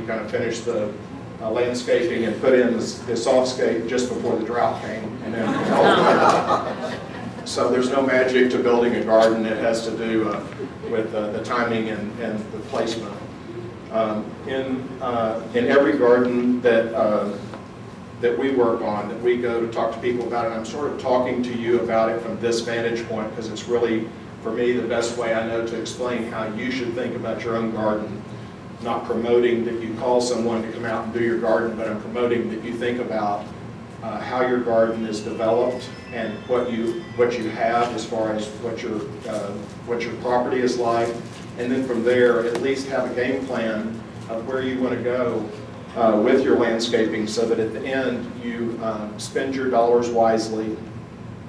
kind of finished the landscaping and put in the softscape just before the drought came. And then, so there's no magic to building a garden. It has to do with the timing and the placement. In every garden that we work on, that we go to talk to people about it, I'm sort of talking to you about it from this vantage point because it's really, for me, the best way I know to explain how you should think about your own garden. Not promoting that you call someone to come out and do your garden, but I'm promoting that you think about how your garden is developed and what you have as far as what your property is like, and then from there at least have a game plan of where you want to go with your landscaping, so that at the end you spend your dollars wisely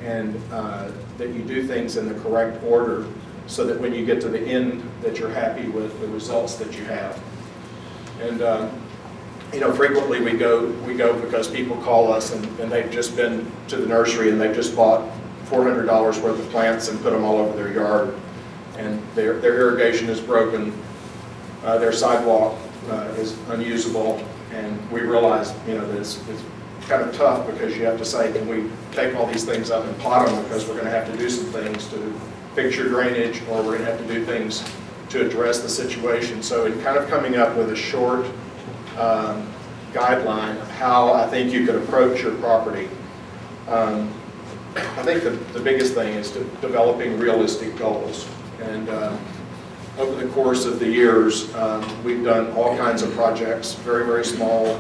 and that you do things in the correct order, so that when you get to the end that you're happy with the results that you have. And you know, frequently we go because people call us and they've just been to the nursery and they've just bought $400 worth of plants and put them all over their yard, and their irrigation is broken, their sidewalk is unusable, and we realize, you know, that it's kind of tough because you have to say, can we take all these things up and pot them, because we're going to have to do some things to fix your drainage, or we're going to have to do things to address the situation. So in kind of coming up with a short guideline of how I think you could approach your property, I think the biggest thing is developing realistic goals. And over the course of the years, we've done all kinds of projects, very, very small,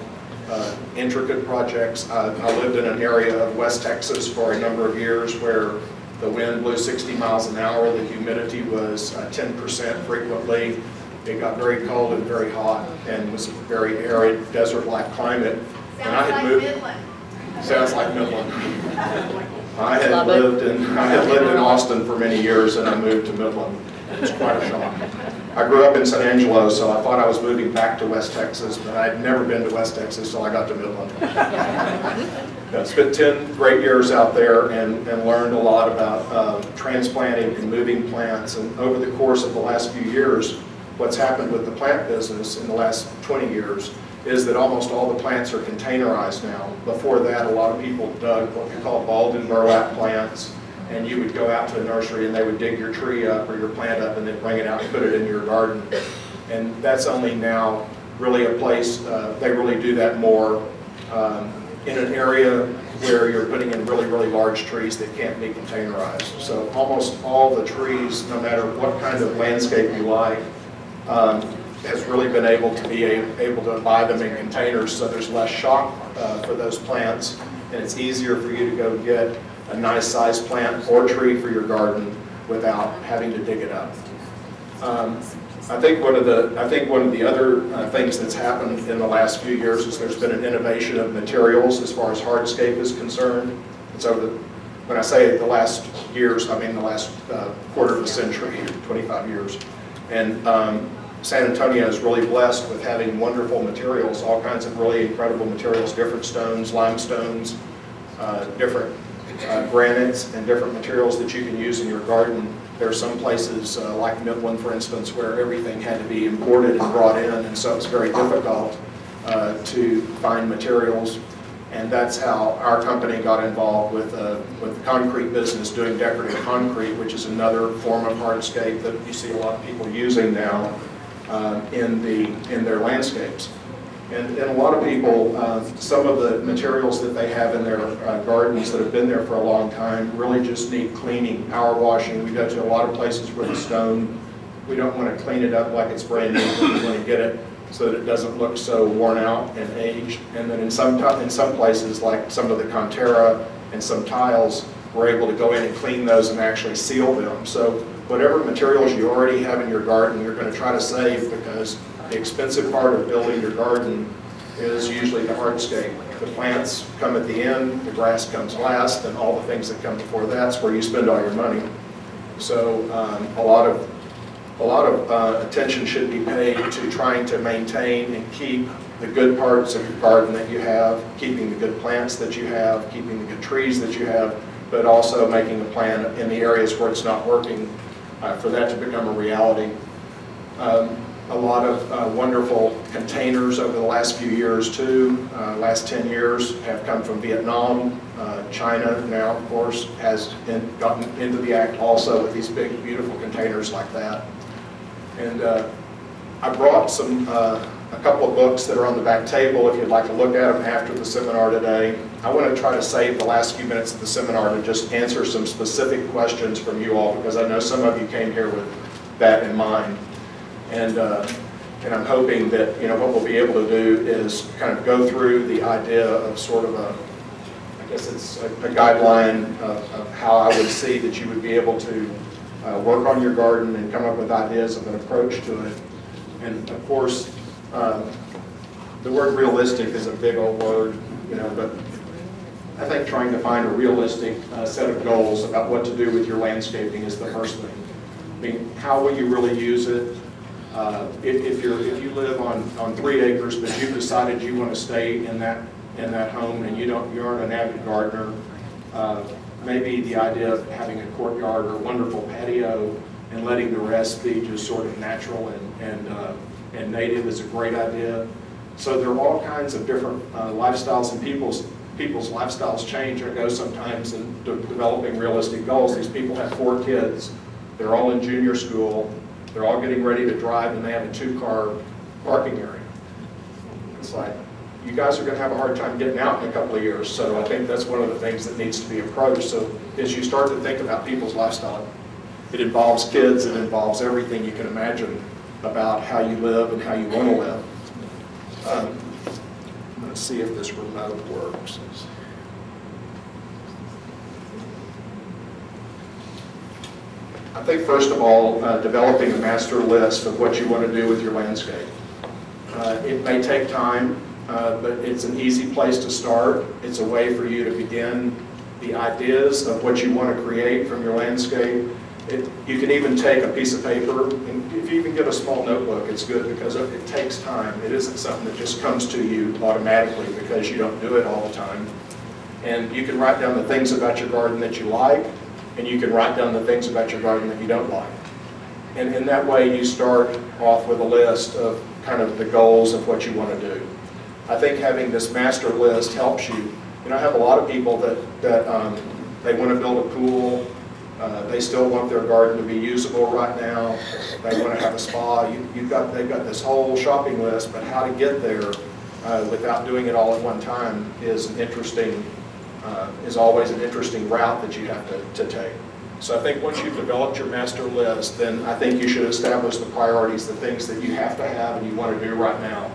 intricate projects. I lived in an area of West Texas for a number of years where the wind blew 60 miles an hour, the humidity was 10% frequently. It got very cold and very hot, and was a very arid, desert-like climate. And I had moved. Sounds like Midland. I had lived in Austin for many years, and I moved to Midland. It was quite a shock. I grew up in San Angelo, so I thought I was moving back to West Texas, but I'd never been to West Texas till I got to Midland. I spent 10 great years out there and learned a lot about transplanting and moving plants. And over the course of the last few years, what's happened with the plant business in the last 20 years is that almost all the plants are containerized now. Before that, a lot of people dug what we call balled and burlap plants, and you would go out to a nursery and they would dig your tree up or your plant up and then bring it out and put it in your garden. And that's only now really a place, they really do that more in an area where you're putting in really, really large trees that can't be containerized. So almost all the trees, no matter what kind of landscape you like, has really been able to buy them in containers, so there's less shock for those plants, and it's easier for you to go get a nice sized plant or tree for your garden without having to dig it up. I think one of the other things that's happened in the last few years is there's been an innovation of materials as far as hardscape is concerned. And so when I say the last years, I mean the last quarter of a century, 25 years. And San Antonio is really blessed with having wonderful materials, all kinds of really incredible materials, different stones, limestones, different granites, and different materials that you can use in your garden. There are some places, like Midland, for instance, where everything had to be imported and brought in, and so it's very difficult to find materials. And that's how our company got involved with the concrete business, doing decorative concrete, which is another form of hardscape that you see a lot of people using now in their landscapes. And a lot of people, some of the materials that they have in their gardens that have been there for a long time really just need cleaning, power washing. We go to a lot of places where the stone, we don't want to clean it up like it's brand new. We want to get it so that it doesn't look so worn out and aged. And then in some places, like some of the Contera and some tiles, we're able to go in and clean those and actually seal them. So whatever materials you already have in your garden, you're going to try to save, because the expensive part of building your garden is usually the hardscape. The plants come at the end, the grass comes last, and all the things that come before that's where you spend all your money. So a lot of attention should be paid to trying to maintain and keep the good parts of your garden that you have, keeping the good plants that you have, keeping the good trees that you have, but also making a plan in the areas where it's not working for that to become a reality. a lot of wonderful containers over the last few years too. Last 10 years have come from Vietnam. China now, of course, has gotten into the act also with these big, beautiful containers like that. And I brought a couple of books that are on the back table if you'd like to look at them after the seminar today. I want to try to save the last few minutes of the seminar to just answer some specific questions from you all, because I know some of you came here with that in mind. And I'm hoping that what we'll be able to do is kind of go through the idea of sort of I guess it's a guideline of how I would see that you would be able to work on your garden and come up with ideas of an approach to it. And of course, the word realistic is a big old word, but I think trying to find a realistic set of goals about what to do with your landscaping is the first thing. I mean, how will you really use it? If you live on 3 acres, but you've decided you want to stay in that home and you aren't an avid gardener, maybe the idea of having a courtyard or a wonderful patio and letting the rest be just sort of natural and native is a great idea. So there are all kinds of different lifestyles, and people's lifestyles change. I go sometimes in developing realistic goals. These people have 4 kids. They're all in junior school. They're all getting ready to drive, and they have a 2-car parking area. It's like, you guys are going to have a hard time getting out in a couple of years. So I think that's one of the things that needs to be approached. So as you start to think about people's lifestyle, it involves kids, it involves everything you can imagine about how you live and how you want to live. Let's see if this remote works. I think first of all, developing a master list of what you want to do with your landscape. It may take time, but it's an easy place to start. It's a way for you to begin the ideas of what you want to create from your landscape. You can even take a piece of paper, and if you even get a small notebook, it's good because it takes time. It isn't something that just comes to you automatically because you don't do it all the time. And you can write down the things about your garden that you like, and you can write down the things about your garden that you don't like. And in that way, you start off with a list of kind of the goals of what you want to do. I think having this master list helps you. I have a lot of people that they want to build a pool. They still want their garden to be usable right now. They want to have a spa. They've got this whole shopping list, but how to get there without doing it all at one time is always an interesting route that you have to take. So I think once you've developed your master list, then I think you should establish the priorities, the things that you have to have and you want to do right now.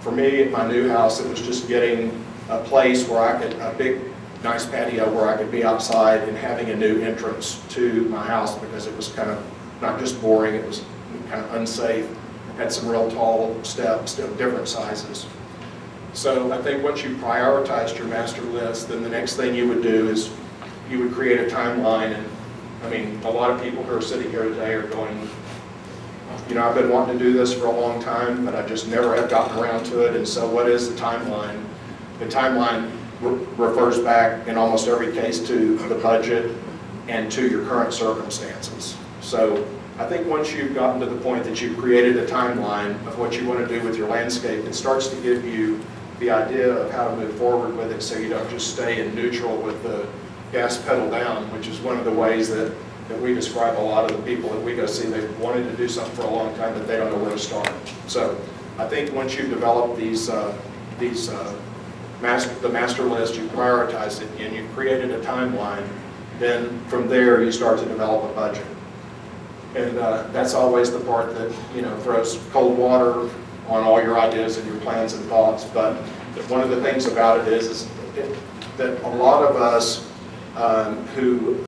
For me, at my new house, it was just getting a place where a big, nice patio where I could be outside and having a new entrance to my house, because it was kind of not just boring, it was kind of unsafe. It had some real tall steps of different sizes. So I think once you prioritized your master list, then the next thing you would do is you would create a timeline. And I mean, a lot of people who are sitting here today are going, I've been wanting to do this for a long time, but I just never have gotten around to it. And so what is the timeline? The timeline refers back in almost every case to the budget and to your current circumstances. So I think once you've gotten to the point that you've created a timeline of what you want to do with your landscape, it starts to give you the idea of how to move forward with it, so you don't just stay in neutral with the gas pedal down, which is one of the ways that we describe a lot of the people that we go see. They've wanted to do something for a long time, but they don't know where to start. So I think once you've developed the master list, you prioritize it, and you've created a timeline, then from there you start to develop a budget. And that's always the part that throws cold water on all your ideas and your plans and thoughts. But one of the things about it is that a lot of us who